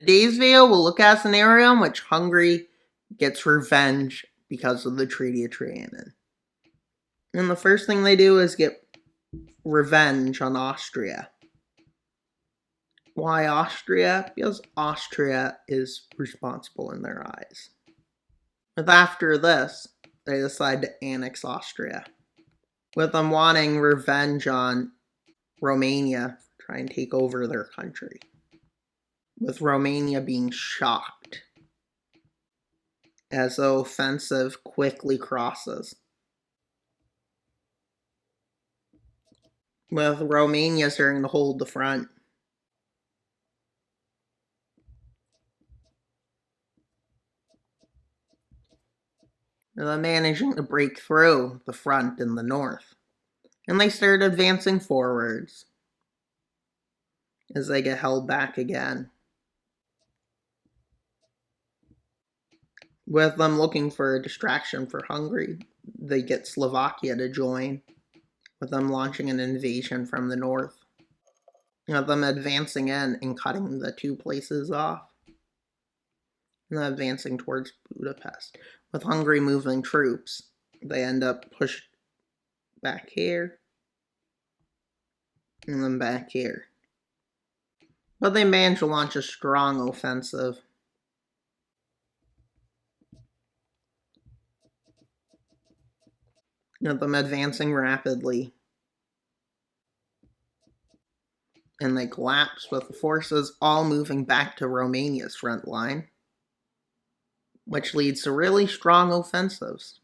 Today's video will look at a scenario in which Hungary gets revenge because of the Treaty of Trianon. And the first thing they do is get revenge on Austria. Why Austria? Because Austria is responsible in their eyes. But after this, they decide to annex Austria, with them wanting revenge on Romania, trying to take over their country, with Romania being shocked as the offensive quickly crosses, with Romania starting to hold the front. And then managing to break through the front in the north. And they start advancing forwards as they get held back again, with them looking for a distraction for Hungary. They get Slovakia to join, with them launching an invasion from the north, with them advancing in and cutting the two places off, and then advancing towards Budapest. With Hungary moving troops, they end up pushed back here, and then back here. But they manage to launch a strong offensive. With them advancing rapidly. And they collapse, with the forces all moving back to Romania's front line, which leads to really strong offensives.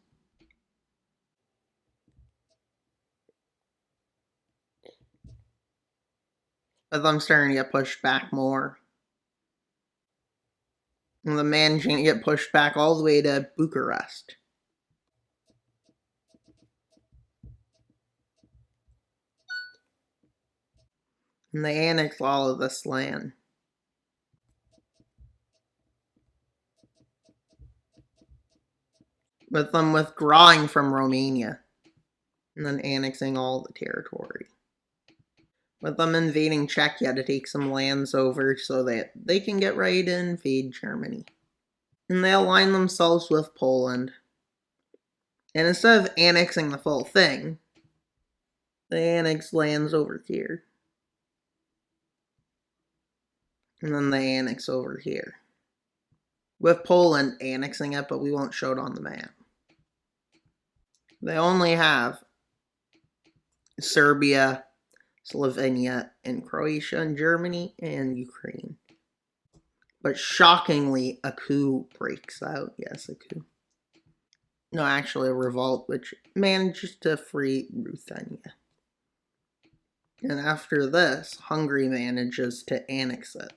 With them starting to get pushed back more. And them managing to get pushed back all the way to Bucharest. And they annex all of this land. With them withdrawing from Romania, and then annexing all the territory. With them invading Czechia to take some lands over so that they can get ready to invade Germany. And they align themselves with Poland. And instead of annexing the full thing, they annex lands over here. And then they annex over here, with Poland annexing it, but we won't show it on the map. They only have Serbia, Slovenia, and Croatia, and Germany, and Ukraine. But shockingly, a coup breaks out. Yes, a coup. No, actually a revolt, which manages to free Ruthenia. And after this, Hungary manages to annex it,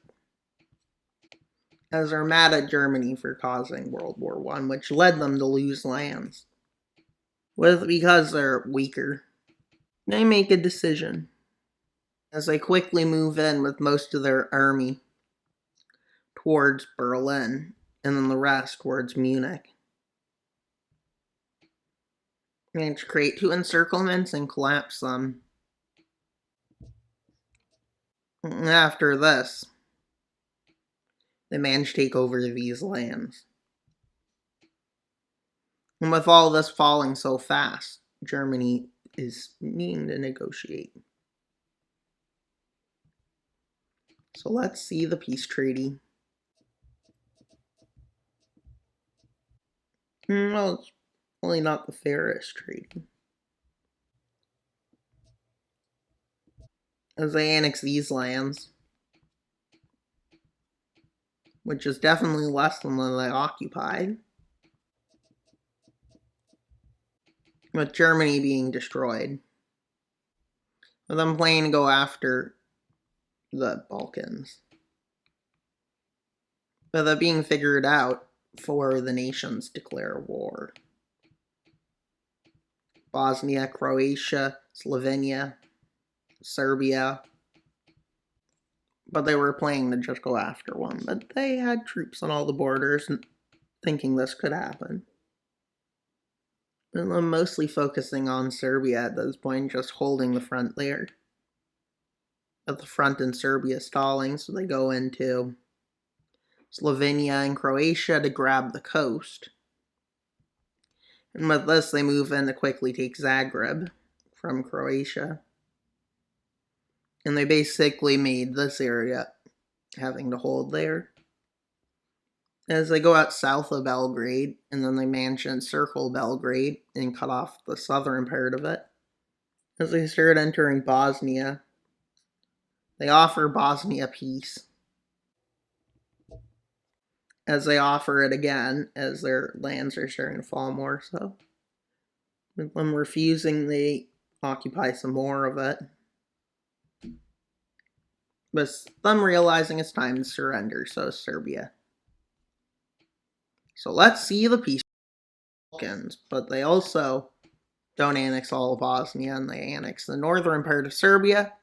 as they're mad at Germany for causing World War I, which led them to lose lands. Because they're weaker, they make a decision, as they quickly move in with most of their army towards Berlin, and then the rest towards Munich. And to create two encirclements and collapse them. After this, they manage to take over these lands. And with all this falling so fast, Germany is needing to negotiate. So let's see the peace treaty. Well, it's probably not the fairest treaty, as they annex these lands, which is definitely less than what they occupied, with Germany being destroyed, with them planning to go after the Balkans, but that being figured out for the nations declare war. Bosnia, Croatia, Slovenia, Serbia. But they were planning to just go after one. But they had troops on all the borders, thinking this could happen. And I'm mostly focusing on Serbia at this point, just holding the front there. At the front in Serbia stalling, so they go into Slovenia and Croatia to grab the coast. And with this, they move in to quickly take Zagreb from Croatia. And they basically made this area having to hold there. As they go out south of Belgrade, and then they manage to encircle Belgrade and cut off the southern part of it. As they start entering Bosnia, they offer Bosnia peace. As they offer it again, as their lands are starting to fall more so. With them refusing, they occupy some more of it. With them realizing it's time to surrender, so is Serbia. So let's see the peace Balkans, but they also don't annex all of Bosnia, and they annex the northern part of Serbia,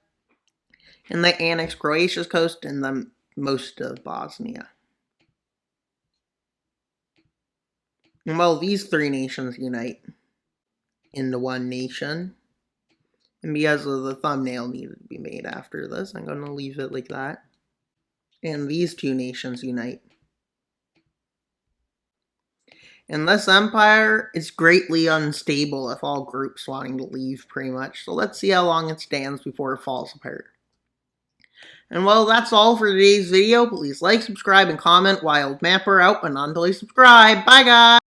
and they annex Croatia's coast and the most of Bosnia. And well, these three nations unite into one nation. And because of the thumbnail needed to be made after this, I'm going to leave it like that. And these two nations unite. And this empire is greatly unstable if all groups wanting to leave, pretty much. So let's see how long it stands before it falls apart. And well, that's all for today's video. Please like, subscribe, and comment. Wild Mapper out, but not until you subscribe. Bye, guys!